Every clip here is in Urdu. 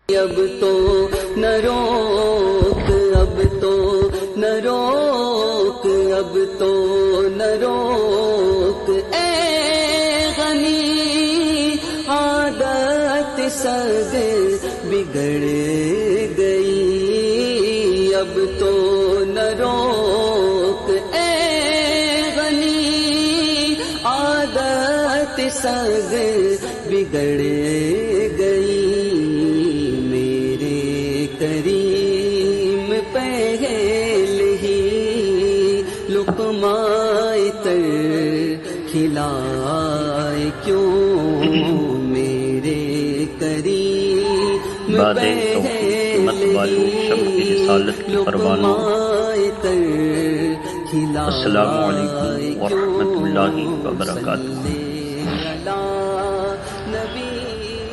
اب تو نہ روک، اب تو نہ روک، اب تو نہ روک، اے غنی عادت سد بگڑ گئی، اب تو نہ روک، اے غنی عادت سد بگڑ گئی، کریم پہل ہی لقمۂ تر کھلائے کیوں، میرے کریم پہل ہی لقمۂ تر کھلائے، السلام علیکم ورحمۃ اللہ وبرکاتہ۔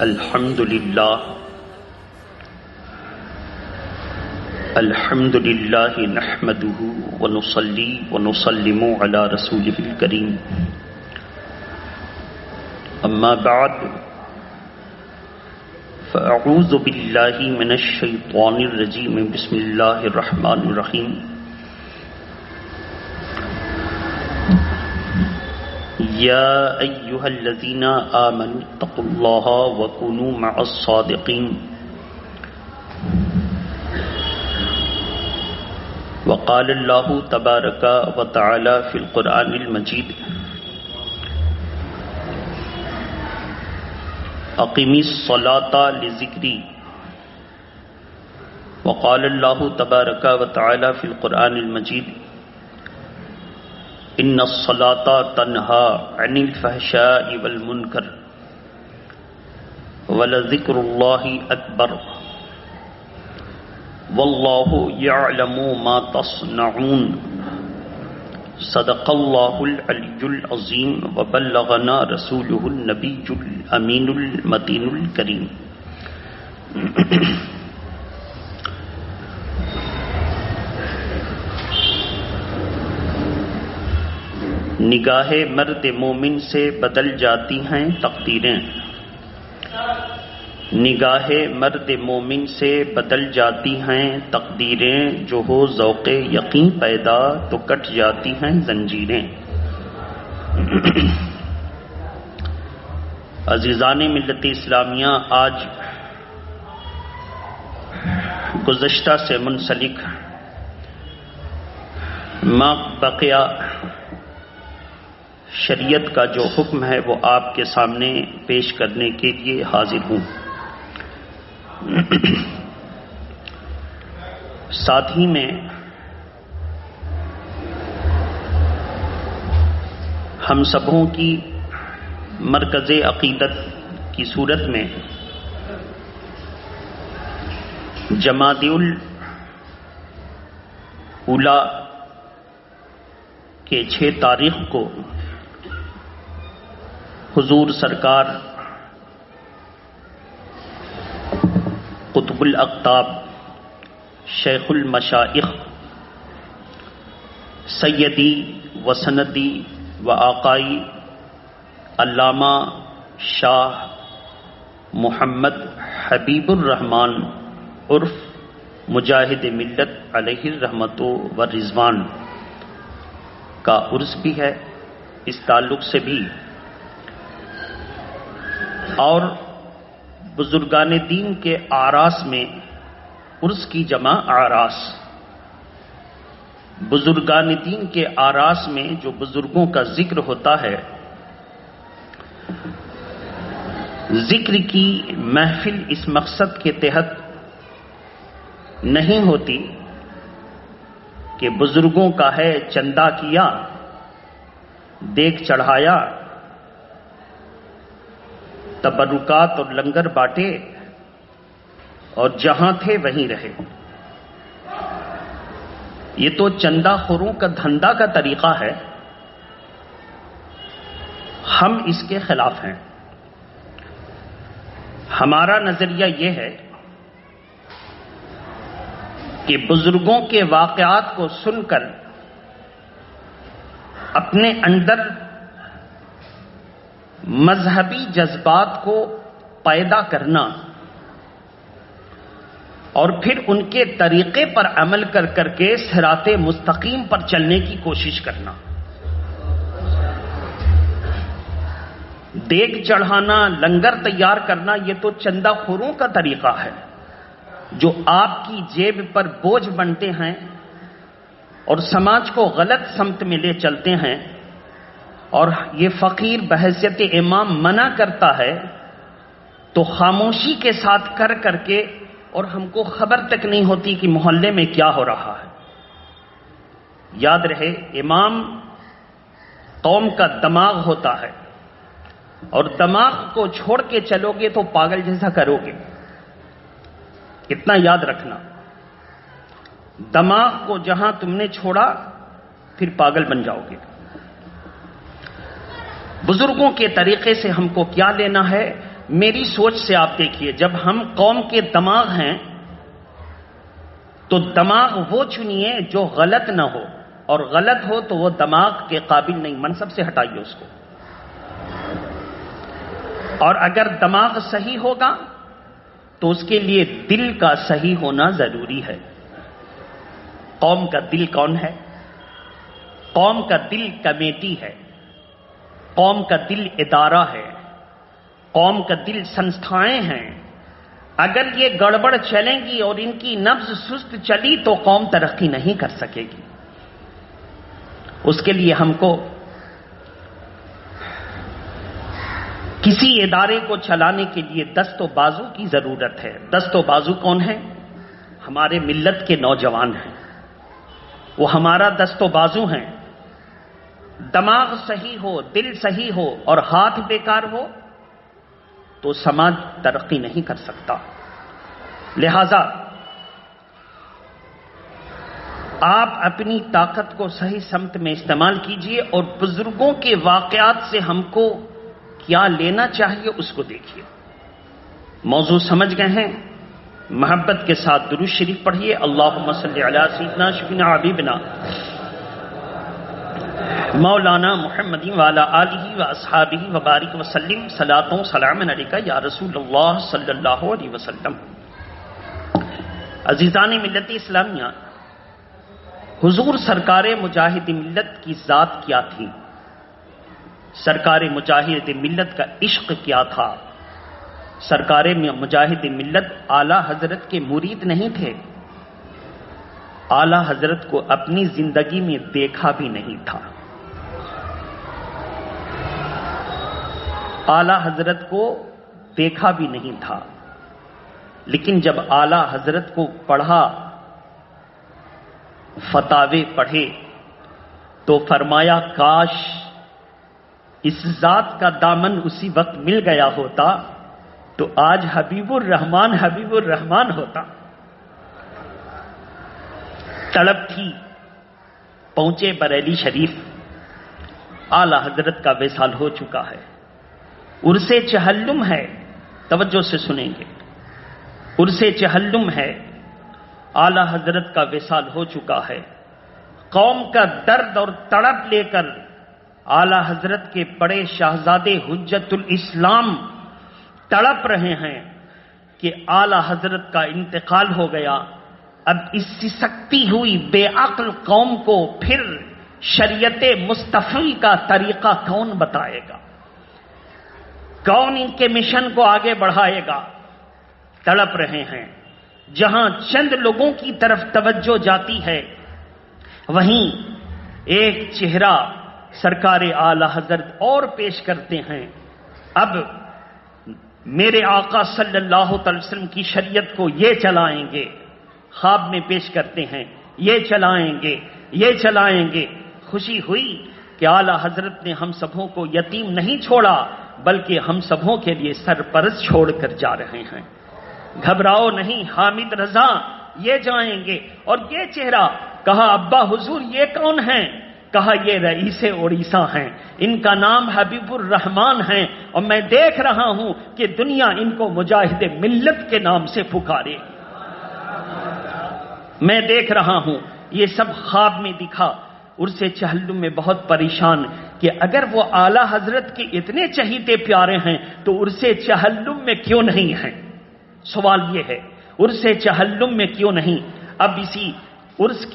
الحمد للہ نحمده ونصلی ونسلم علی رسولہ الکریم، اما بعد فاعوذ باللہ من الشیطان الرجیم، بسم اللہ الرحمن الرحیم۔ یا ایہا الذین آمنوا اتقوا اللہ وکونوا مع الصادقین، وقال اللہ تبارک و تعالی فی القرآن المجید، اقم الصلاۃ لذکری، وقال اللہ تبارک و تعالی فی القرآن المجید، ان الصلاۃ تنہی عن الفحشاء والمنکر ولذکر اللہ اکبر واللہ یعلم ما تصنعون، صدق اللہ العلی العظیم وبلغنا رسولہ النبی الامین المتین الکریم۔ نگاہ مرد مومن سے بدل جاتی ہیں تقدیریں، نگاہ مرد مومن سے بدل جاتی ہیں تقدیریں، جو ہو ذوق یقین پیدا تو کٹ جاتی ہیں زنجیریں۔ عزیزان ملت اسلامیہ، آج گزشتہ سے منسلک ما بقیہ شریعت کا جو حکم ہے وہ آپ کے سامنے پیش کرنے کے لیے حاضر ہوں۔ ساتھ ہی میں ہم سبوں کی مرکز عقیدت کی صورت میں جمادی الاولیٰ کے 6 تاریخ کو حضور سرکار قطب الاقطاب شیخ المشائخ سیدی و سندی و آقائی علامہ شاہ محمد حبیب الرحمن عرف مجاہد ملت علیہ الرحمت و رضوان کا عرس بھی ہے، اس تعلق سے بھی، اور بزرگان دین کے آراس میں عرس کی جمع آراس، بزرگان دین کے آراس میں جو بزرگوں کا ذکر ہوتا ہے، ذکر کی محفل اس مقصد کے تحت نہیں ہوتی کہ بزرگوں کا ہے چندہ کیا، دیگ چڑھایا، تبرکات اور لنگر بانٹے اور جہاں تھے وہیں رہے۔ یہ تو چندہ خوروں کا دھندا کا طریقہ ہے، ہم اس کے خلاف ہیں۔ ہمارا نظریہ یہ ہے کہ بزرگوں کے واقعات کو سن کر اپنے اندر مذہبی جذبات کو پیدا کرنا اور پھر ان کے طریقے پر عمل کر کر کے صراط مستقیم پر چلنے کی کوشش کرنا. دیگ چڑھانا، لنگر تیار کرنا، یہ تو چندہ خوروں کا طریقہ ہے جو آپ کی جیب پر بوجھ بنتے ہیں اور سماج کو غلط سمت میں لے چلتے ہیں. اور یہ فقیر بحیثیت امام منع کرتا ہے تو خاموشی کے ساتھ کر کر کے، اور ہم کو خبر تک نہیں ہوتی کہ محلے میں کیا ہو رہا ہے. یاد رہے، امام قوم کا دماغ ہوتا ہے، اور دماغ کو چھوڑ کے چلو گے تو پاگل جیسا کرو گے. اتنا یاد رکھنا، دماغ کو جہاں تم نے چھوڑا پھر پاگل بن جاؤ گے. بزرگوں کے طریقے سے ہم کو کیا لینا ہے؟ میری سوچ سے آپ دیکھیے، جب ہم قوم کے دماغ ہیں تو دماغ وہ چنیے جو غلط نہ ہو، اور غلط ہو تو وہ دماغ کے قابل نہیں، منصب سے ہٹائیے اس کو. اور اگر دماغ صحیح ہوگا تو اس کے لیے دل کا صحیح ہونا ضروری ہے. قوم کا دل کون ہے؟ قوم کا دل کمیٹی ہے، قوم کا دل ادارہ ہے، قوم کا دل سنستھائیں ہیں. اگر یہ گڑبڑ چلیں گی اور ان کی نبض سست چلی تو قوم ترقی نہیں کر سکے گی. اس کے لیے ہم کو کسی ادارے کو چلانے کے لیے دست و بازو کی ضرورت ہے. دست و بازو کون ہے؟ ہمارے ملت کے نوجوان ہیں، وہ ہمارا دست و بازو ہیں. دماغ صحیح ہو، دل صحیح ہو اور ہاتھ بیکار ہو تو سماج ترقی نہیں کر سکتا. لہذا آپ اپنی طاقت کو صحیح سمت میں استعمال کیجئے، اور بزرگوں کے واقعات سے ہم کو کیا لینا چاہیے اس کو دیکھیے. موضوع سمجھ گئے ہیں؟ محبت کے ساتھ درود شریف پڑھیے. اللہم صلی علی سیدنا شفیعنا حبیبنا مولانا محمد وعلی آلہ واصحابہ وبارک وسلم. صلاۃ و سلام علیکہ یا رسول اللہ صلی اللہ علیہ وسلم. عزیزان ملت اسلامیہ، حضور سرکار مجاہد ملت کی ذات کیا تھی؟ سرکار مجاہد ملت کا عشق کیا تھا؟ سرکار مجاہد ملت اعلی حضرت کے مرید نہیں تھے، اعلی حضرت کو اپنی زندگی میں دیکھا بھی نہیں تھا. اعلی حضرت کو دیکھا بھی نہیں تھا، لیکن جب اعلی حضرت کو پڑھا، فتاوے پڑھے، تو فرمایا کاش اس ذات کا دامن اسی وقت مل گیا ہوتا تو آج حبیب الرحمن ہوتا. طلب تھی، پہنچے بریلی شریف. اعلی حضرت کا وصال ہو چکا ہے. عرس چہلم ہے، توجہ سے سنیں گے. عرس چہلم ہے، اعلی حضرت کا وصال ہو چکا ہے. قوم کا درد اور تڑپ لے کر اعلی حضرت کے بڑے شہزادے حجت الاسلام تڑپ رہے ہیں کہ اعلی حضرت کا انتقال ہو گیا. اب اس سکتی ہوئی بے عقل قوم کو پھر شریعت مصطفی کا طریقہ کون بتائے گا؟ کون ان کے مشن کو آگے بڑھائے گا؟ تڑپ رہے ہیں. جہاں چند لوگوں کی طرف توجہ جاتی ہے، وہیں ایک چہرہ سرکار اعلی حضرت اور پیش کرتے ہیں. اب میرے آقا صلی اللہ علیہ وسلم کی شریعت کو یہ چلائیں گے. خواب میں پیش کرتے ہیں، یہ چلائیں گے، یہ چلائیں گے. خوشی ہوئی کہ اعلی حضرت نے ہم سبوں کو یتیم نہیں چھوڑا، بلکہ ہم سبوں کے لیے سرپرست چھوڑ کر جا رہے ہیں. گھبراؤ نہیں، حامد رضا یہ جائیں گے. اور یہ چہرہ کہا ابا حضور یہ کون ہیں؟ کہا یہ رئیس اڑیسہ ہیں، ان کا نام حبیب الرحمن ہے، اور میں دیکھ رہا ہوں کہ دنیا ان کو مجاہد ملت کے نام سے پکارے. میں دیکھ رہا ہوں. یہ سب خواب میں دکھا. عرس چہلم میں بہت پریشان کہ اگر وہ اعلی حضرت کے اتنے چہیتے پیارے ہیں تو عرس چہلم میں کیوں نہیں ہیں؟ سوال یہ ہے. عرس چہلم میں کیوں نہیں؟ اب اسی عرس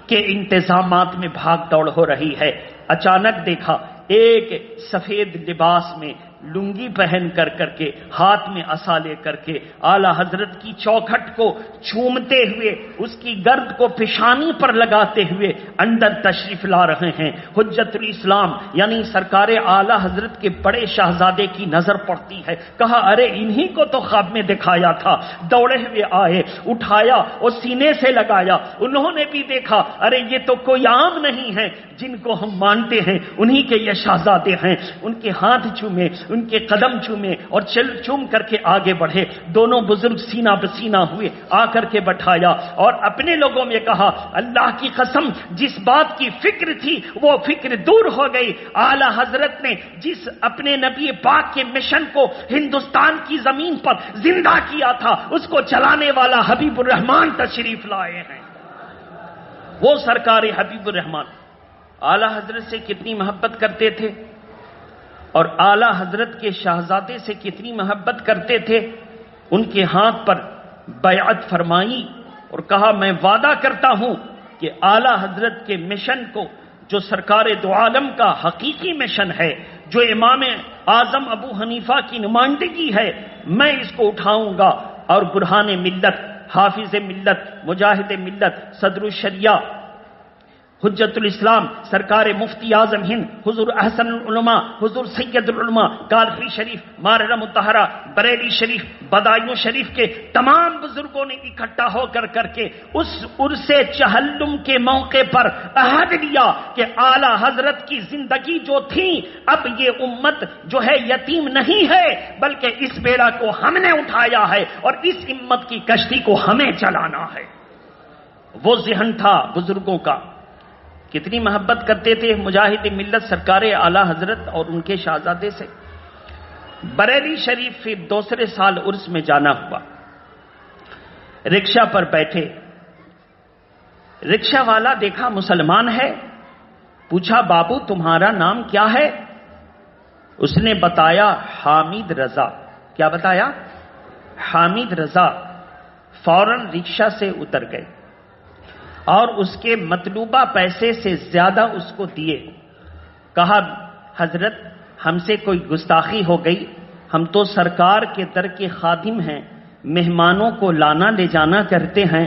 کے انتظامات میں بھاگ دوڑ ہو رہی ہے، اچانک دیکھا ایک سفید لباس میں لنگی پہن کر کے ہاتھ میں عصا لے کر کے اعلی حضرت کی چوکھٹ کو چومتے ہوئے اس کی گرد کو پیشانی پر لگاتے ہوئے اندر تشریف لا رہے ہیں حجت الاسلام یعنی سرکار اعلی حضرت کے بڑے شہزادے کی نظر پڑتی ہے، کہا ارے انہی کو تو خواب میں دکھایا تھا، دوڑے ہوئے آئے، اٹھایا اور سینے سے لگایا، انہوں نے بھی دیکھا ارے یہ تو کوئی عام نہیں ہے، جن کو ہم مانتے ہیں انہی کے یہ شہزادے ہیں، ان کے ہاتھ چومے، ان کے قدم چومے اور چوم کر کے آگے بڑھے، دونوں بزرگ سینہ بسینہ ہوئے، آ کر کے بٹھایا اور اپنے لوگوں میں کہا اللہ کی قسم جس بات کی فکر تھی وہ فکر دور ہو گئی، اعلی حضرت نے جس اپنے نبی پاک کے مشن کو ہندوستان کی زمین پر زندہ کیا تھا اس کو چلانے والا حبیب الرحمان تشریف لائے ہیں، وہ سرکار حبیب الرحمان اعلی حضرت سے کتنی محبت کرتے تھے اور اعلی حضرت کے شہزادے سے کتنی محبت کرتے تھے، ان کے ہاتھ پر بیعت فرمائی اور کہا میں وعدہ کرتا ہوں کہ اعلی حضرت کے مشن کو جو سرکار دو عالم کا حقیقی مشن ہے، جو امام اعظم ابو حنیفہ کی نمائندگی ہے، میں اس کو اٹھاؤں گا اور برہان ملت، حافظ ملت، مجاہد ملت، صدر الشریعہ، حجت الاسلام، سرکار مفتی اعظم ہند حضور احسن العلماء، حضور سید العلماء، کالخی شریف، ماررہ مطہرہ، بریلی شریف، بدایوں شریف کے تمام بزرگوں نے اکٹھا ہو کر کے اس عرس چہلم کے موقع پر عہد لیا کہ اعلی حضرت کی زندگی جو تھی اب یہ امت جو ہے یتیم نہیں ہے بلکہ اس بیڑا کو ہم نے اٹھایا ہے اور اس امت کی کشتی کو ہمیں چلانا ہے۔ وہ ذہن تھا بزرگوں کا، کتنی محبت کرتے تھے مجاہد ملت سرکار اعلی حضرت اور ان کے شہزادے سے۔ بریلی شریف پھر دوسرے سال عرس میں جانا ہوا، رکشہ پر بیٹھے، رکشہ والا دیکھا مسلمان ہے، پوچھا بابو تمہارا نام کیا ہے؟ اس نے بتایا حامد رضا۔ کیا بتایا؟ حامد رضا۔ فوراً رکشہ سے اتر گئے اور اس کے مطلوبہ پیسے سے زیادہ اس کو دیے، کہا حضرت ہم سے کوئی گستاخی ہو گئی، ہم تو سرکار کے در کے خادم ہیں، مہمانوں کو لانا لے جانا کرتے ہیں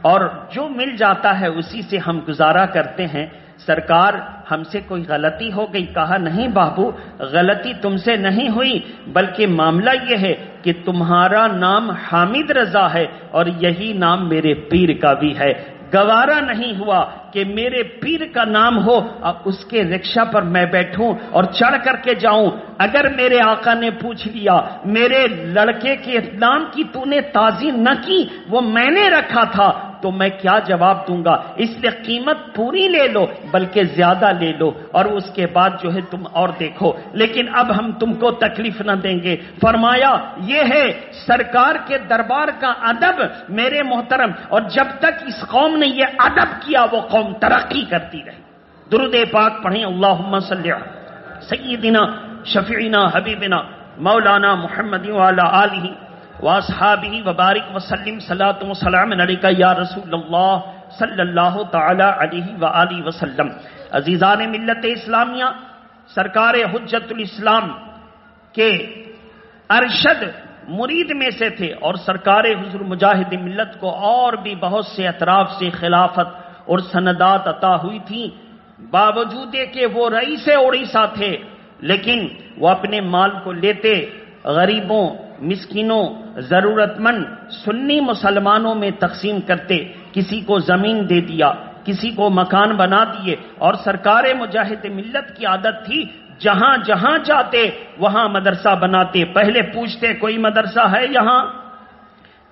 اور جو مل جاتا ہے اسی سے ہم گزارا کرتے ہیں، سرکار ہم سے کوئی غلطی ہو گئی؟ کہا نہیں بابو غلطی تم سے نہیں ہوئی، بلکہ معاملہ یہ ہے کہ تمہارا نام حامد رضا ہے اور یہی نام میرے پیر کا بھی ہے، گوارا نہیں ہوا کہ میرے پیر کا نام ہو اب اس کے رکشہ پر میں بیٹھوں اور چڑھ کر کے جاؤں، اگر میرے آقا نے پوچھ لیا میرے لڑکے کے نام کی تو نے تعظیم نہ کی وہ میں نے رکھا تھا تو میں کیا جواب دوں گا، اس لیے قیمت پوری لے لو بلکہ زیادہ لے لو اور اس کے بعد جو ہے تم اور دیکھو، لیکن اب ہم تم کو تکلیف نہ دیں گے۔ فرمایا یہ ہے سرکار کے دربار کا ادب میرے محترم، اور جب تک اس قوم نے یہ ادب کیا وہ قوم ترقی کرتی رہی۔ درود پاک پڑھیں اللہم صلی علی سیدنا شفیعنا حبیبنا مولانا محمد وعلی آلہ واصحابہ وبارک وسلم صلاۃ و سلام علیکہ یا رسول اللہ صلی اللہ تعالی علیہ وآلہ وسلم۔ عزیزان ملت اسلامیہ، سرکار حجت الاسلام کے ارشد مرید میں سے تھے اور سرکار حضور مجاہد ملت کو اور بھی بہت سے اطراف سے خلافت اور سندات عطا ہوئی تھی، باوجود کہ وہ رئیس اڑیسہ تھے لیکن وہ اپنے مال کو لیتے غریبوں، مسکینوں، ضرورت مند سنی مسلمانوں میں تقسیم کرتے، کسی کو زمین دے دیا، کسی کو مکان بنا دیے، اور سرکار مجاہد ملت کی عادت تھی جہاں جہاں جاتے وہاں مدرسہ بناتے، پہلے پوچھتے کوئی مدرسہ ہے یہاں؟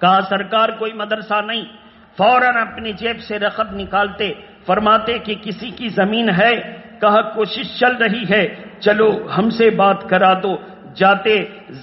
کہا سرکار کوئی مدرسہ نہیں، فوراً اپنی جیب سے رقم نکالتے، فرماتے کہ کسی کی زمین ہے؟ کہا کوشش چل رہی ہے، چلو ہم سے بات کرا دو، جاتے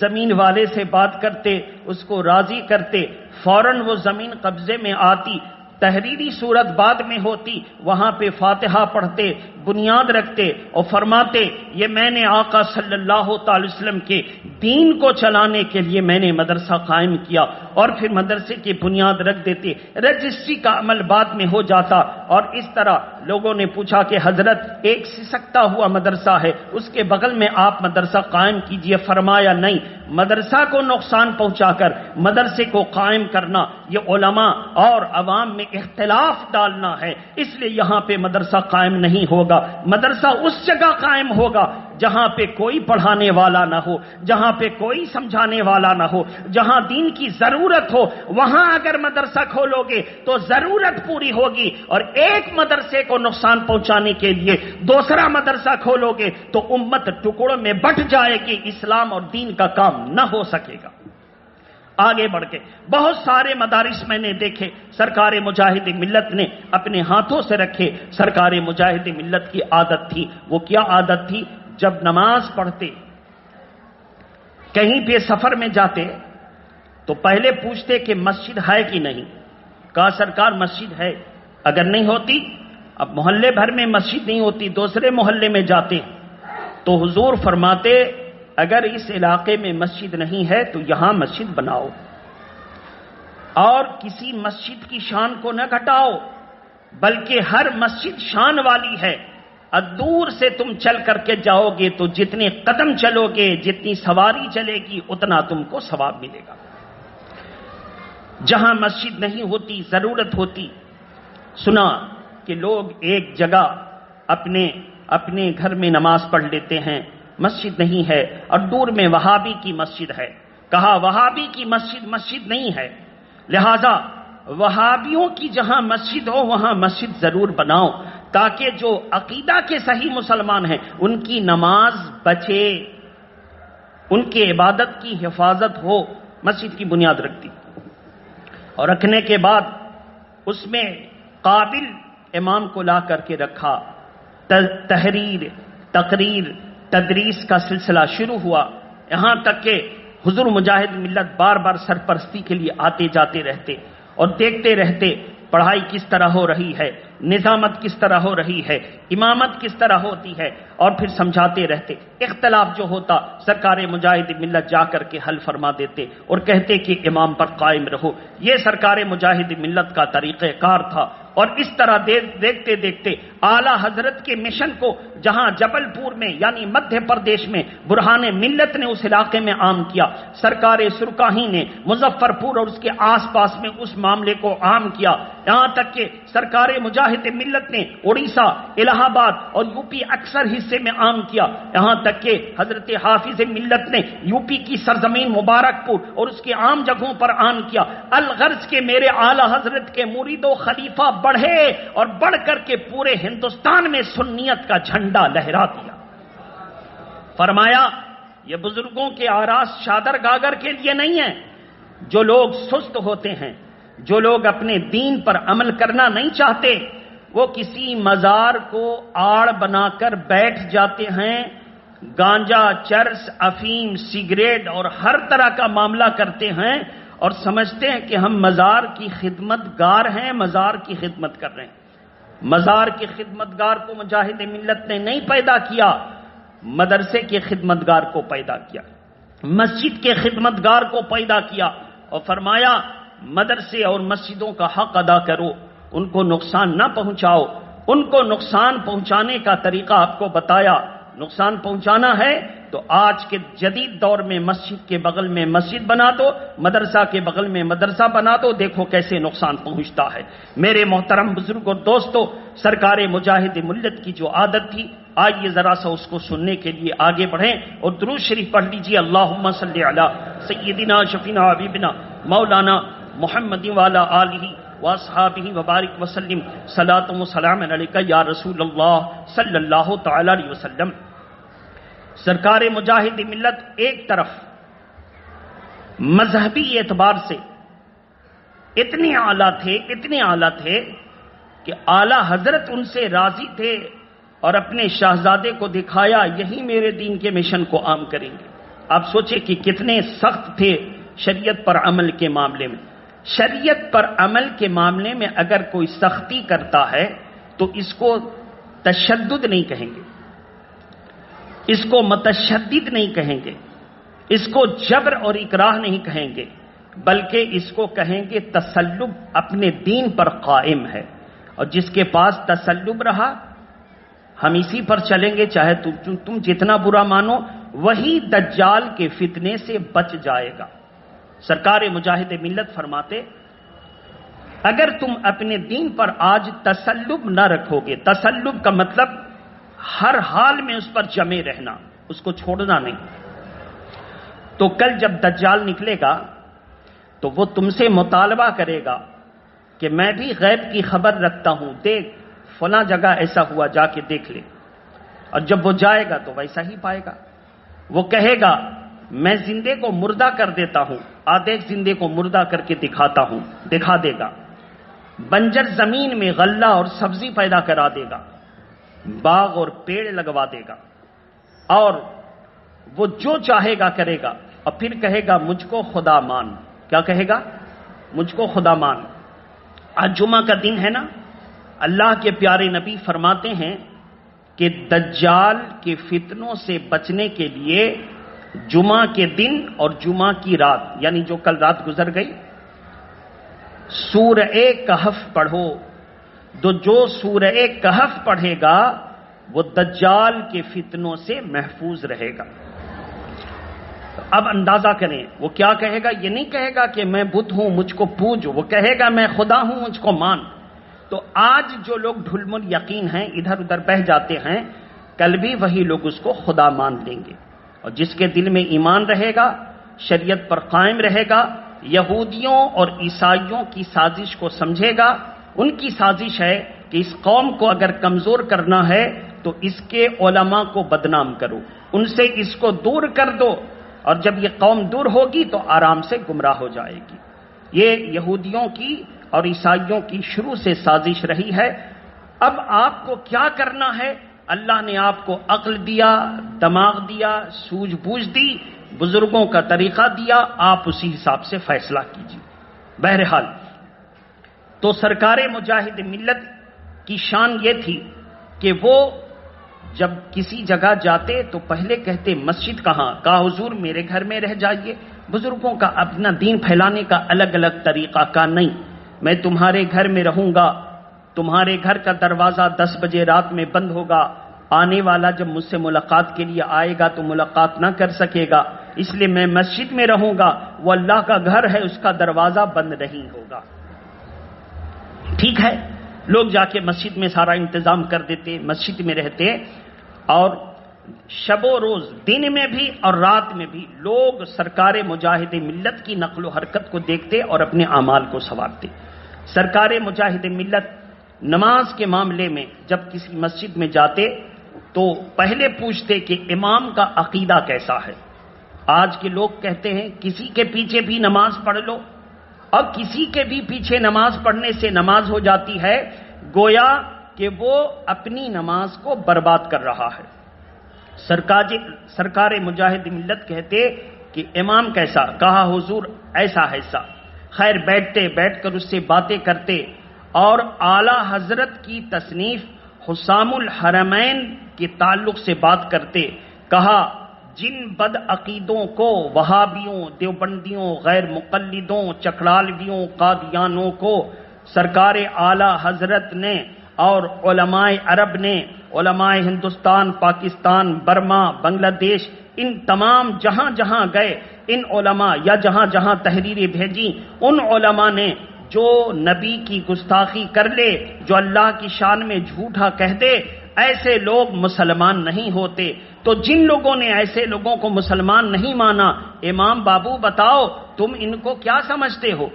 زمین والے سے بات کرتے، اس کو راضی کرتے، فوراً وہ زمین قبضے میں آتی، تحریری صورت بعد میں ہوتی، وہاں پہ فاتحہ پڑھتے، بنیاد رکھتے اور فرماتے یہ میں نے آقا صلی اللہ تعالی وسلم کے دین کو چلانے کے لیے میں نے مدرسہ قائم کیا، اور پھر مدرسے کی بنیاد رکھ دیتے، رجسٹری کا عمل بعد میں ہو جاتا۔ اور اس طرح لوگوں نے پوچھا کہ حضرت ایک سسکتا ہوا مدرسہ ہے، اس کے بغل میں آپ مدرسہ قائم کیجئے، فرمایا نہیں، مدرسہ کو نقصان پہنچا کر مدرسے کو قائم کرنا یہ علماء اور عوام میں اختلاف ڈالنا ہے، اس لیے یہاں پہ مدرسہ قائم نہیں ہوگا۔ مدرسہ اس جگہ قائم ہوگا جہاں پہ کوئی پڑھانے والا نہ ہو، جہاں پہ کوئی سمجھانے والا نہ ہو، جہاں دین کی ضرورت ہو، وہاں اگر مدرسہ کھولو گے تو ضرورت پوری ہوگی، اور ایک مدرسے کو نقصان پہنچانے کے لیے دوسرا مدرسہ کھولو گے تو امت ٹکڑوں میں بٹ جائے گی، اسلام اور دین کا کام نہ ہو سکے گا۔ آگے بڑھ کے بہت سارے مدارس میں نے دیکھے سرکار مجاہد ملت نے اپنے ہاتھوں سے رکھے۔ سرکار مجاہد ملت کی عادت تھی، وہ کیا عادت تھی؟ جب نماز پڑھتے، کہیں پہ سفر میں جاتے تو پہلے پوچھتے کہ مسجد ہے کہ نہیں، کہا سرکار مسجد ہے، اگر نہیں ہوتی، اب محلے بھر میں مسجد نہیں ہوتی، دوسرے محلے میں جاتے تو حضور فرماتے اگر اس علاقے میں مسجد نہیں ہے تو یہاں مسجد بناؤ، اور کسی مسجد کی شان کو نہ گھٹاؤ، بلکہ ہر مسجد شان والی ہے، دور سے تم چل کر کے جاؤ گے تو جتنے قدم چلو گے، جتنی سواری چلے گی، اتنا تم کو ثواب ملے گا۔ جہاں مسجد نہیں ہوتی، ضرورت ہوتی، سنا کہ لوگ ایک جگہ اپنے گھر میں نماز پڑھ لیتے ہیں، مسجد نہیں ہے، اور دور میں وہابی کی مسجد ہے، کہا وہابی کی مسجد نہیں ہے، لہذا وہابیوں کی جہاں مسجد ہو وہاں مسجد ضرور بناؤ، تاکہ جو عقیدہ کے صحیح مسلمان ہیں ان کی نماز بچے، ان کی عبادت کی حفاظت ہو۔ مسجد کی بنیاد رکھتی، اور رکھنے کے بعد اس میں قابل امام کو لا کر کے رکھا، تحریر، تقریر، تدریس کا سلسلہ شروع ہوا، یہاں تک کہ حضور مجاہد ملت بار بار سرپرستی کے لیے آتے جاتے رہتے اور دیکھتے رہتے پڑھائی کس طرح ہو رہی ہے، نظامت کس طرح ہو رہی ہے، امامت کس طرح ہوتی ہے، اور پھر سمجھاتے رہتے۔ اختلاف جو ہوتا سرکار مجاہد ملت جا کر کے حل فرما دیتے اور کہتے کہ امام پر قائم رہو۔ یہ سرکار مجاہد ملت کا طریقہ کار تھا، اور اس طرح دیکھتے دیکھتے اعلی حضرت کے مشن کو جہاں جبل پور میں یعنی مدھیہ پردیش میں برہان ملت نے اس علاقے میں عام کیا، سرکار سرکاہی نے مظفر پور اور اس کے آس پاس میں اس معاملے کو عام کیا، یہاں تک کہ سرکار مجاہد ملت نے اڑیسہ، الہ آباد اور یو پی اکثر حصے میں عام کیا، یہاں تک کہ حضرت حافظ ملت نے یو پی کی سرزمین مبارک پور اور اس کے عام جگہوں پر عام کیا۔ الغرض کے میرے اعلی حضرت کے مرید و خلیفہ بڑھے اور بڑھ کر کے پورے ہندوستان میں سنیت کا جھنڈا لہرا دیا۔ فرمایا یہ بزرگوں کے آراس شادر گاگر کے لیے نہیں ہے، جو لوگ سست ہوتے ہیں، جو لوگ اپنے دین پر عمل کرنا نہیں چاہتے، وہ کسی مزار کو آڑ بنا کر بیٹھ جاتے ہیں، گانجا، چرس، افیم، سگریٹ اور ہر طرح کا معاملہ کرتے ہیں اور سمجھتے ہیں کہ ہم مزار کی خدمت گار ہیں، مزار کی خدمت کر رہے ہیں۔ مزار کی خدمت گار کو مجاہد ملت نے نہیں پیدا کیا، مدرسے کے خدمت گار کو پیدا کیا، مسجد کے خدمت گار کو پیدا کیا، اور فرمایا مدرسے اور مسجدوں کا حق ادا کرو، ان کو نقصان نہ پہنچاؤ۔ ان کو نقصان پہنچانے کا طریقہ آپ کو بتایا، نقصان پہنچانا ہے تو آج کے جدید دور میں مسجد کے بغل میں مسجد بنا دو، مدرسہ کے بغل میں مدرسہ بنا دو، دیکھو کیسے نقصان پہنچتا ہے۔ میرے محترم بزرگ اور دوستو، سرکار مجاہد ملت کی جو عادت تھی، آئیے ذرا سا اس کو سننے کے لیے آگے بڑھیں اور درود شریف پڑھ لیجیے، اللہم صلی علی سیدنا شفینا حبیبنا مولانا محمد وعلی آلہ واصحابہ وبارک وسلم، صلاۃ و سلام علیک یا رسول اللہ صلی اللہ تعالی علیہ وسلم۔ سرکار مجاہد ملت ایک طرف مذہبی اعتبار سے اتنے اعلیٰ تھے کہ اعلیٰ حضرت ان سے راضی تھے اور اپنے شہزادے کو دکھایا یہی میرے دین کے مشن کو عام کریں گے۔ آپ سوچیں کہ کتنے سخت تھے شریعت پر عمل کے معاملے میں۔ شریعت پر عمل کے معاملے میں اگر کوئی سختی کرتا ہے تو اس کو تشدد نہیں کہیں گے، اس کو متشدد نہیں کہیں گے، اس کو جبر اور اکراہ نہیں کہیں گے، بلکہ اس کو کہیں گے تسلب اپنے دین پر قائم ہے، اور جس کے پاس تسلب رہا ہم اسی پر چلیں گے، چاہے تم جتنا برا مانو، وہی دجال کے فتنے سے بچ جائے گا۔ سرکار مجاہد ملت فرماتے اگر تم اپنے دین پر آج تسلب نہ رکھو گے، تسلب کا مطلب ہر حال میں اس پر جمے رہنا، اس کو چھوڑنا نہیں، تو کل جب دجال نکلے گا تو وہ تم سے مطالبہ کرے گا کہ میں بھی غیب کی خبر رکھتا ہوں، دیکھ فلاں جگہ ایسا ہوا، جا کے دیکھ لے، اور جب وہ جائے گا تو ویسا ہی پائے گا۔ وہ کہے گا میں زندے کو مردہ کر دیتا ہوں، دیکھ زندے کو مردہ کر کے دکھاتا ہوں، دکھا دے گا۔ بنجر زمین میں غلہ اور سبزی پیدا کرا دے گا، باغ اور پیڑ لگوا دے گا، اور وہ جو چاہے گا کرے گا، اور پھر کہے گا مجھ کو خدا مان۔ کیا کہے گا؟ مجھ کو خدا مان۔ آج جمعہ کا دن ہے نا، اللہ کے پیارے نبی فرماتے ہیں کہ دجال کے فتنوں سے بچنے کے لیے جمعہ کے دن اور جمعہ کی رات، یعنی جو کل رات گزر گئی، سورہ کہف پڑھو۔ جو سورہ کہف پڑھے گا وہ دجال کے فتنوں سے محفوظ رہے گا۔ اب اندازہ کریں وہ کیا کہے گا، یہ نہیں کہے گا کہ میں بت ہوں مجھ کو پوج، وہ کہے گا میں خدا ہوں مجھ کو مان۔ تو آج جو لوگ ڈھلمل یقین ہیں، ادھر ادھر بہ جاتے ہیں، کل بھی وہی لوگ اس کو خدا مان لیں گے، اور جس کے دل میں ایمان رہے گا، شریعت پر قائم رہے گا، یہودیوں اور عیسائیوں کی سازش کو سمجھے گا۔ ان کی سازش ہے کہ اس قوم کو اگر کمزور کرنا ہے تو اس کے علماء کو بدنام کرو، ان سے اس کو دور کر دو، اور جب یہ قوم دور ہوگی تو آرام سے گمراہ ہو جائے گی۔ یہ یہودیوں کی اور عیسائیوں کی شروع سے سازش رہی ہے۔ اب آپ کو کیا کرنا ہے؟ اللہ نے آپ کو عقل دیا، دماغ دیا، سوجھ بوجھ دی، بزرگوں کا طریقہ دیا، آپ اسی حساب سے فیصلہ کیجیے۔ بہرحال تو سرکار مجاہد ملت کی شان یہ تھی کہ وہ جب کسی جگہ جاتے تو پہلے کہتے مسجد کہاں؟ کہا حضور میرے گھر میں رہ جائیے، بزرگوں کا اپنا دین پھیلانے کا الگ الگ طریقہ کا نہیں، میں تمہارے گھر میں رہوں گا، تمہارے گھر کا دروازہ 10 بجے رات میں بند ہوگا، آنے والا جب مجھ سے ملاقات کے لیے آئے گا تو ملاقات نہ کر سکے گا، اس لیے میں مسجد میں رہوں گا، وہ اللہ کا گھر ہے، اس کا دروازہ بند نہیں ہوگا۔ ٹھیک ہے، لوگ جا کے مسجد میں سارا انتظام کر دیتے، مسجد میں رہتے، اور شب و روز دن میں بھی اور رات میں بھی لوگ سرکار مجاہد ملت کی نقل و حرکت کو دیکھتے اور اپنے اعمال کو سنوارتے۔ سرکار مجاہد ملت نماز کے معاملے میں جب کسی مسجد میں جاتے تو پہلے پوچھتے کہ امام کا عقیدہ کیسا ہے۔ آج کے لوگ کہتے ہیں کسی کے پیچھے بھی نماز پڑھ لو، اور کسی کے بھی پیچھے نماز پڑھنے سے نماز ہو جاتی ہے، گویا کہ وہ اپنی نماز کو برباد کر رہا ہے۔ سرکار مجاہد ملت کہتے کہ امام کیسا؟ کہا حضور ایسا ایسا۔ خیر بیٹھتے، بیٹھ کر اس سے باتیں کرتے، اور اعلی حضرت کی تصنیف حسام الحرمین کے تعلق سے بات کرتے۔ کہا جن بد عقیدوں کو، وہابیوں، دیوبندیوں، غیر مقلدوں، چکڑالویوں، قادیانوں کو سرکار اعلی حضرت نے اور علماء عرب نے، علماء ہندوستان، پاکستان، برما، بنگلہ دیش، ان تمام جہاں جہاں گئے ان علماء، یا جہاں جہاں تحریریں بھیجی، ان علماء نے جو نبی کی گستاخی کر لے، جو اللہ کی شان میں جھوٹا کہہ دے، ایسے لوگ مسلمان نہیں ہوتے۔ تو جن لوگوں نے ایسے لوگوں کو مسلمان نہیں مانا، امام بابو بتاؤ تم ان کو کیا سمجھتے ہو؟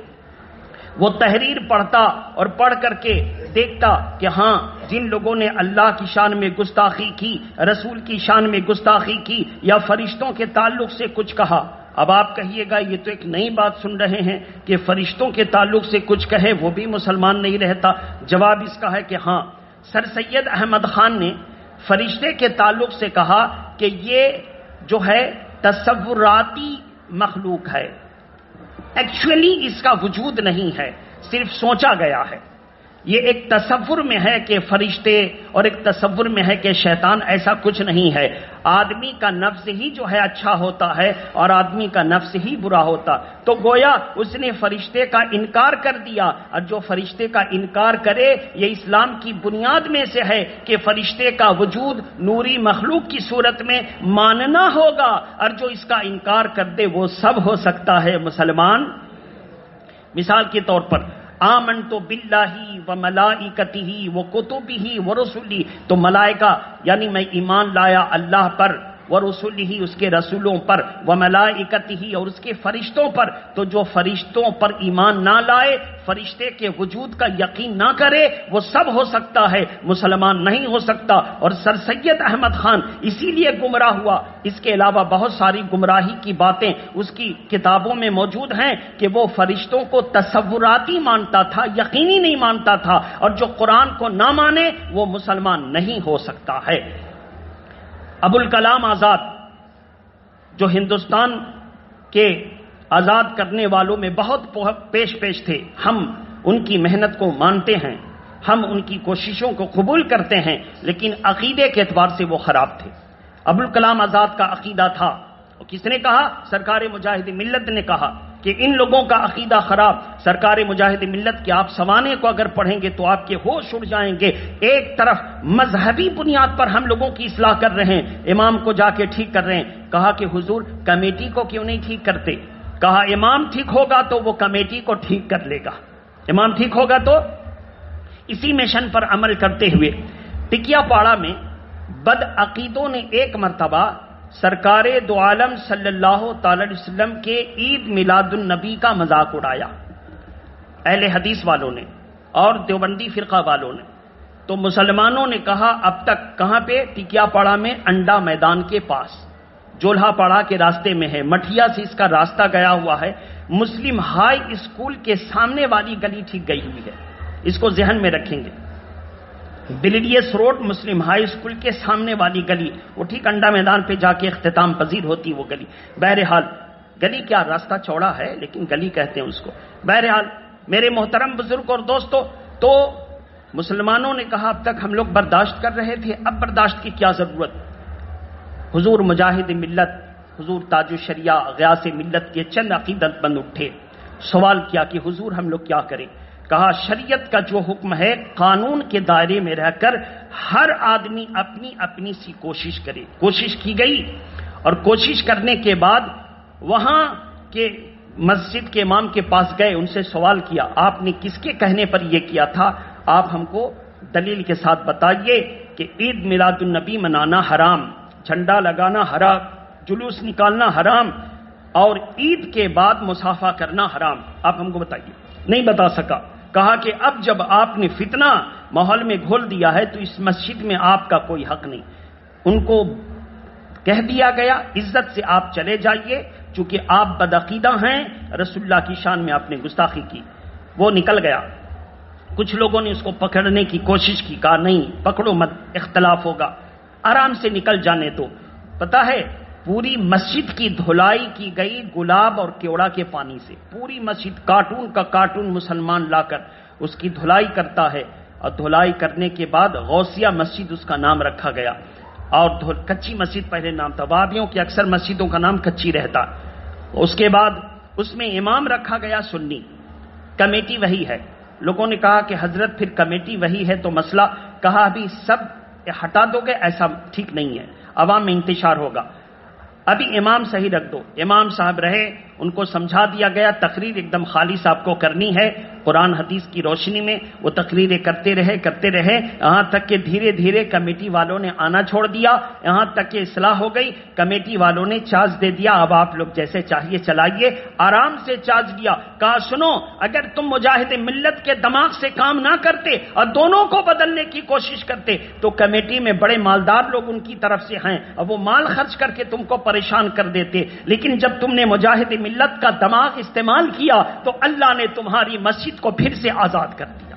وہ تحریر پڑھتا اور پڑھ کر کے دیکھتا کہ ہاں جن لوگوں نے اللہ کی شان میں گستاخی کی، رسول کی شان میں گستاخی کی، یا فرشتوں کے تعلق سے کچھ کہا۔ اب آپ کہیے گا یہ تو ایک نئی بات سن رہے ہیں کہ فرشتوں کے تعلق سے کچھ کہے وہ بھی مسلمان نہیں رہتا۔ جواب اس کا ہے کہ ہاں، سر سید احمد خان نے فرشتے کے تعلق سے کہا کہ یہ جو ہے تصوراتی مخلوق ہے، ایکچولی اس کا وجود نہیں ہے، صرف سوچا گیا ہے۔ یہ ایک تصور میں ہے کہ فرشتے اور ایک تصور میں ہے کہ شیطان، ایسا کچھ نہیں ہے۔ آدمی کا نفس ہی جو ہے اچھا ہوتا ہے اور آدمی کا نفس ہی برا ہوتا، تو گویا اس نے فرشتے کا انکار کر دیا، اور جو فرشتے کا انکار کرے یہ اسلام کی بنیاد میں سے ہے کہ فرشتے کا وجود نوری مخلوق کی صورت میں ماننا ہوگا، اور جو اس کا انکار کر دے وہ سب ہو سکتا ہے مسلمان۔ مثال کے طور پر آمنتو باللہ و ملائکتہ و کتبہ و رسلہ، تو ملائکہ یعنی میں ایمان لایا اللہ پر، و رسلہ اس کے رسولوں پر، و ملائکتہ اور اس کے فرشتوں پر، تو جو فرشتوں پر ایمان نہ لائے، فرشتے کے وجود کا یقین نہ کرے، وہ سب ہو سکتا ہے، مسلمان نہیں ہو سکتا۔ اور سر سید احمد خان اسی لیے گمراہ ہوا۔ اس کے علاوہ بہت ساری گمراہی کی باتیں اس کی کتابوں میں موجود ہیں کہ وہ فرشتوں کو تصوراتی مانتا تھا، یقینی نہیں مانتا تھا، اور جو قرآن کو نہ مانے وہ مسلمان نہیں ہو سکتا ہے۔ ابوالکلام آزاد جو ہندوستان کے آزاد کرنے والوں میں بہت پیش تھے، ہم ان کی محنت کو مانتے ہیں، ہم ان کی کوششوں کو قبول کرتے ہیں، لیکن عقیدے کے اعتبار سے وہ خراب تھے۔ ابوالکلام آزاد کا عقیدہ تھا، کس نے کہا؟ سرکار مجاہد ملت نے کہا کہ ان لوگوں کا عقیدہ خراب۔ سرکار مجاہد ملت کے آپ سوانے کو اگر پڑھیں گے تو آپ کے ہوش اڑ جائیں گے۔ ایک طرف مذہبی بنیاد پر ہم لوگوں کی اصلاح کر رہے ہیں، امام کو جا کے ٹھیک کر رہے ہیں، کہا کہ حضور کمیٹی کو کیوں نہیں ٹھیک کرتے؟ کہا امام ٹھیک ہوگا تو وہ کمیٹی کو ٹھیک کر لے گا، امام ٹھیک ہوگا تو۔ اسی مشن پر عمل کرتے ہوئے ٹکیا پاڑا میں بد عقیدوں نے ایک مرتبہ سرکار دو عالم صلی اللہ تعالی علیہ وسلم کے عید میلاد النبی کا مذاق اڑایا، اہل حدیث والوں نے اور دیوبندی فرقہ والوں نے۔ تو مسلمانوں نے کہا اب تک کہاں پہ؟ ٹکیا پاڑا میں انڈا میدان کے پاس، جولہا پاڑا کے راستے میں ہے، مٹھیا سے اس کا راستہ گیا ہوا ہے، مسلم ہائی اسکول کے سامنے والی گلی ٹھیک گئی ہوئی ہے، اس کو ذہن میں رکھیں گے۔ بلیڈیس روڈ مسلم ہائی اسکول کے سامنے والی گلی، وہ ٹھیک انڈا میدان پہ جا کے اختتام پذیر ہوتی وہ گلی۔ بہرحال گلی کیا، راستہ چوڑا ہے لیکن گلی کہتے ہیں اس کو۔ بہرحال میرے محترم بزرگ اور دوستو، تو مسلمانوں نے کہا اب تک ہم لوگ برداشت کر رہے تھے، اب برداشت کی کیا ضرورت؟ حضور مجاہد ملت، حضور تاج الشریعہ غیاث ملت کے چند عقیدت مند اٹھے، سوال کیا کہ حضور ہم لوگ کیا کریں؟ کہا شریعت کا جو حکم ہے قانون کے دائرے میں رہ کر ہر آدمی اپنی اپنی سی کوشش کرے۔ کوشش کی گئی، اور کوشش کرنے کے بعد وہاں کے مسجد کے امام کے پاس گئے، ان سے سوال کیا آپ نے کس کے کہنے پر یہ کیا تھا؟ آپ ہم کو دلیل کے ساتھ بتائیے کہ عید میلاد النبی منانا حرام، جھنڈا لگانا حرام، جلوس نکالنا حرام، اور عید کے بعد مصافحہ کرنا حرام، آپ ہم کو بتائیے۔ نہیں بتا سکا۔ کہا کہ اب جب آپ نے فتنہ ماحول میں گھول دیا ہے تو اس مسجد میں آپ کا کوئی حق نہیں۔ ان کو کہہ دیا گیا عزت سے آپ چلے جائیے، چونکہ آپ بدعقیدہ ہیں، رسول اللہ کی شان میں آپ نے گستاخی کی۔ وہ نکل گیا۔ کچھ لوگوں نے اس کو پکڑنے کی کوشش کی، کہا نہیں پکڑو مت، اختلاف ہوگا، آرام سے نکل جانے دو۔ پتہ ہے پوری مسجد کی دھلائی کی گئی گلاب اور کیوڑا کے پانی سے، پوری مسجد کارٹون کا کارٹون مسلمان لا کر اس کی دھلائی کرتا ہے، اور دھلائی کرنے کے بعد غوثیہ مسجد اس کا نام رکھا گیا، اور کچی مسجد پہلے نام تھا۔ وہابیوں کی اکثر مسجدوں کا نام کچی رہتا۔ اس کے بعد اس میں امام رکھا گیا سنی، کمیٹی وہی ہے۔ لوگوں نے کہا کہ حضرت پھر کمیٹی وہی ہے تو مسئلہ، کہا ابھی سب ہٹا دو گے ایسا ٹھیک نہیں ہے، عوام میں انتشار ہوگا، ابھی امام صحیح رکھ دو۔ امام صاحب رہے، ان کو سمجھا دیا گیا تقریر ایک دم خالص آپ کو کرنی ہے، قرآن حدیث کی روشنی میں وہ تقریریں کرتے رہے، یہاں تک کہ دھیرے دھیرے کمیٹی والوں نے آنا چھوڑ دیا، یہاں تک کہ اصلاح ہو گئی، کمیٹی والوں نے چارج دے دیا اب آپ لوگ جیسے چاہیے چلائیے، آرام سے چارج دیا۔ کہا سنو اگر تم مجاہد ملت کے دماغ سے کام نہ کرتے اور دونوں کو بدلنے کی کوشش کرتے تو کمیٹی میں بڑے مالدار لوگ ان کی طرف سے ہیں اور وہ مال خرچ کر کے تم کو پریشان کر دیتے، لیکن جب تم نے مجاہد ملت کا دماغ استعمال کیا تو اللہ نے تمہاری مسجد کو پھر سے آزاد کر دیا۔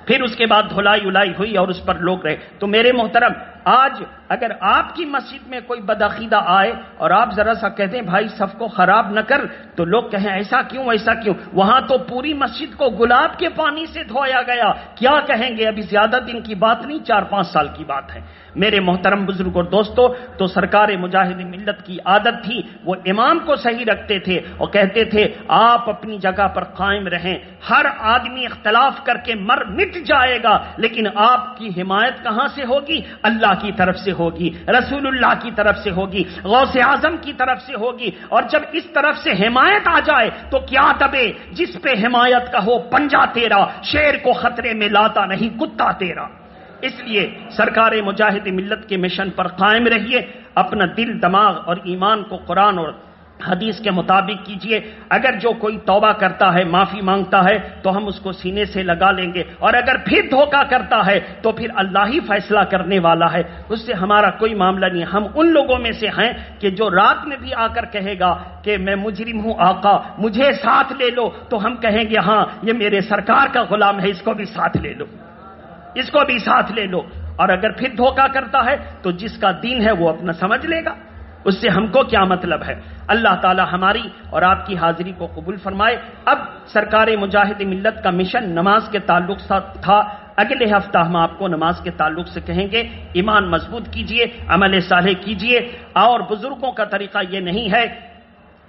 پھر اس کے بعد دھلائی الائی ہوئی اور اس پر لوگ رہے۔ تو میرے محترم آج اگر آپ کی مسجد میں کوئی بدعقیدہ آئے اور آپ ذرا سا کہتے ہیں بھائی صف کو خراب نہ کر، تو لوگ کہیں ایسا کیوں ایسا کیوں؟ وہاں تو پوری مسجد کو گلاب کے پانی سے دھویا گیا، کیا کہیں گے؟ ابھی زیادہ دن کی بات نہیں، 4-5 سال کی بات ہے۔ میرے محترم بزرگ اور دوستو، تو سرکار مجاہد ملت کی عادت تھی، وہ امام کو صحیح رکھتے تھے اور کہتے تھے آپ اپنی جگہ پر قائم رہیں، ہر آدمی اختلاف کر کے مٹ جائے گا، لیکن آپ کی حمایت کہاں سے ہوگی؟ اللہ کی طرف سے ہوگی، رسول اللہ کی طرف سے ہوگی، غوث اعظم کی طرف سے ہوگی۔ اور جب اس طرف سے حمایت آ جائے تو کیا دبے؟ جس پہ حمایت کا ہو پنجہ تیرا، شیر کو خطرے میں لاتا نہیں کتا تیرا۔ اس لیے سرکار مجاہد ملت کے مشن پر قائم رہیے، اپنا دل، دماغ اور ایمان کو قرآن اور حدیث کے مطابق کیجئے۔ اگر جو کوئی توبہ کرتا ہے، معافی مانگتا ہے، تو ہم اس کو سینے سے لگا لیں گے، اور اگر پھر دھوکہ کرتا ہے تو پھر اللہ ہی فیصلہ کرنے والا ہے، اس سے ہمارا کوئی معاملہ نہیں۔ ہم ان لوگوں میں سے ہیں کہ جو رات میں بھی آ کر کہے گا کہ میں مجرم ہوں آقا مجھے ساتھ لے لو، تو ہم کہیں گے ہاں یہ میرے سرکار کا غلام ہے، اس کو بھی ساتھ لے لو، اس کو بھی ساتھ لے لو۔ اور اگر پھر دھوکہ کرتا ہے تو جس کا دین ہے وہ اپنا سمجھ لے گا، اس سے ہم کو کیا مطلب ہے؟ اللہ تعالی ہماری اور آپ کی حاضری کو قبول فرمائے۔ اب سرکار مجاہد ملت کا مشن نماز کے تعلق سے تھا، اگلے ہفتہ ہم آپ کو نماز کے تعلق سے کہیں گے ایمان مضبوط کیجئے، عمل صالح کیجئے۔ اور بزرگوں کا طریقہ یہ نہیں ہے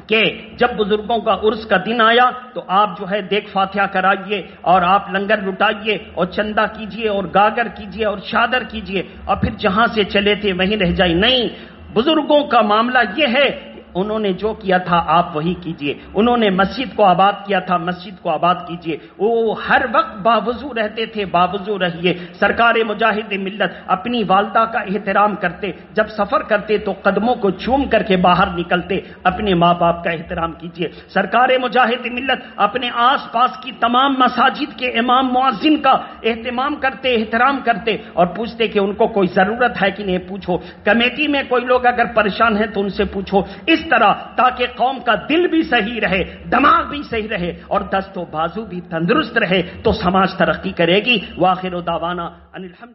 کہ جب بزرگوں کا عرس کا دن آیا تو آپ جو ہے دیکھ فاتحہ کرائیے اور آپ لنگر لٹائیے اور چندہ کیجئے اور گاگر کیجئے اور شادر کیجئے اور پھر جہاں سے چلے تھے وہیں رہ جائیں۔ نہیں، بزرگوں کا معاملہ یہ ہے انہوں نے جو کیا تھا آپ وہی کیجئے، انہوں نے مسجد کو آباد کیا تھا مسجد کو آباد کیجئے، وہ ہر وقت باوضو رہتے تھے، باوضو رہیے۔ سرکار مجاہد ملت اپنی والدہ کا احترام کرتے، جب سفر کرتے تو قدموں کو چوم کر کے باہر نکلتے، اپنے ماں باپ کا احترام کیجئے۔ سرکار مجاہد ملت اپنے آس پاس کی تمام مساجد کے امام مؤذن کا اہتمام کرتے، احترام کرتے اور پوچھتے کہ ان کو کوئی ضرورت ہے کہ نہیں، پوچھو۔ کمیٹی میں کوئی لوگ اگر پریشان ہیں تو ان سے پوچھو، اس طرح تاکہ قوم کا دل بھی صحیح رہے، دماغ بھی صحیح رہے اور دست و بازو بھی تندرست رہے تو سماج ترقی کرے گی۔ وآخر دعوانا ان الحمد